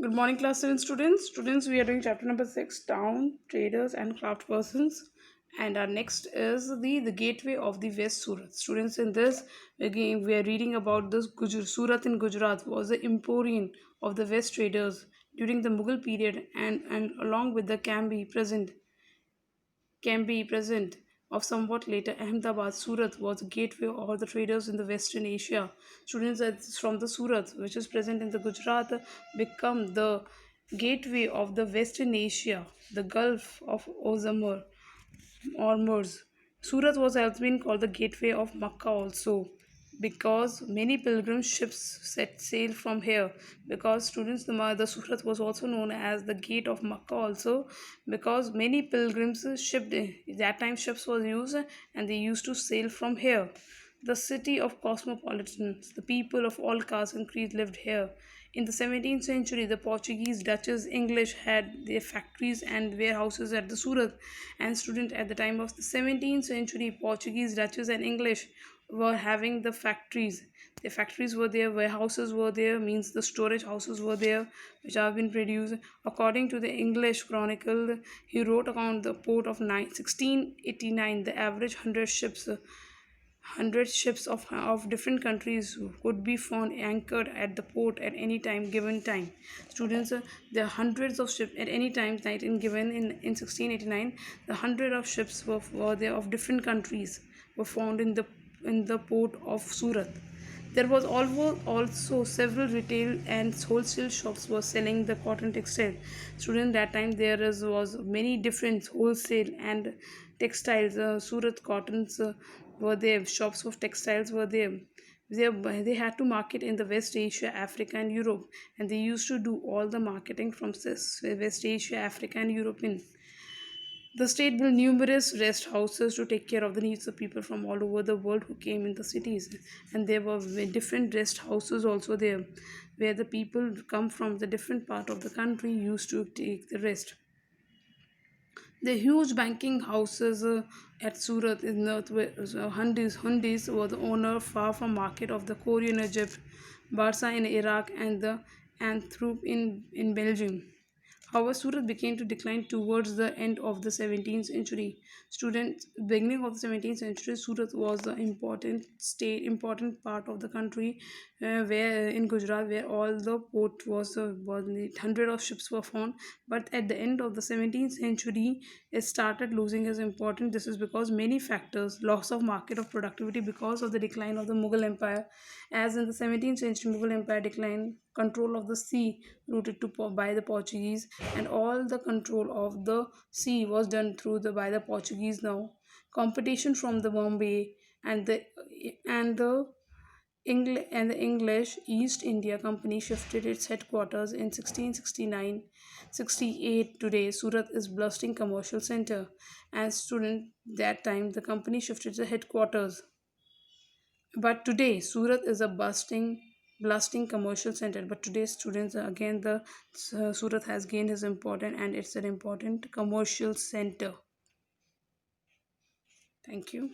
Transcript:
Good morning, class 7 students. Students, we are doing chapter number 6, Town, Traders, and Craft Persons. And our next is the Gateway of the West Surat. Students, in this, again, we are reading about this Surat in Gujarat was the emporium of the West traders during the Mughal period and along with the can be present of somewhat later Ahmedabad, Surat was a gateway of the traders in the Western Asia. Students from the Surat, which is present in the Gujarat, become the gateway of the Western Asia, the Gulf of Ozamur or Murs. Surat was has been called the gateway of Makkah also because many pilgrim ships set sail from here. Because students, the Surat was also known as the gate of Makkah also because many pilgrims shipped that time ships was used and they used to sail from here. The city of cosmopolitans, the people of all castes and creeds lived here. In the 17th century, the Portuguese, Dutch, English had their factories and warehouses at the Surat. And student at the time of the 17th century, Portuguese, Dutch, and English were having the factories. The factories were there, warehouses were there, means the storage houses were there, which have been produced. According to the English Chronicle, he wrote about the port of 1689, the average 100 ships of different countries could be found anchored at the port at any time given time. Students, there are hundreds of ships at any time night in given in 1689. The hundred of ships were there of different countries were found in the port of Surat. There was also several retail and wholesale shops were selling the cotton textile. During that time, was many different wholesale and textiles. Surat cottons were there. Shops of textiles were there. They had to market in the West Asia, Africa, and Europe, and they used to do all the marketing from West Asia, Africa, and Europe. The state built numerous rest houses to take care of the needs of people from all over the world who came in the cities. And there were different rest houses also there, where the people come from the different part of the country used to take the rest. The huge banking houses at Surat in North Hundis were the owner far from market of the Korean Egypt, Barsa in Iraq, and the Antwerp in Belgium. However, Surat began to decline towards the end of the 17th century. Students, beginning of the 17th century, Surat was the important part of the country, where in Gujarat, where all the port was hundred of ships were found. But at the end of the 17th century, it started losing its importance. This is because many factors, loss of market of productivity because of the decline of the Mughal Empire, as in the 17th century Mughal Empire declined, control of the sea routed by the Portuguese, and all the control of the sea was done through the by the Portuguese now. Competition from the Bombay and the English East India Company shifted its headquarters in 1669-68. Today, Surat is bustling commercial center. As student that time, the company shifted the headquarters. But today, Surat is a bustling commercial center. But today, students again the Surat has gained its importance and it's an important commercial center. Thank you.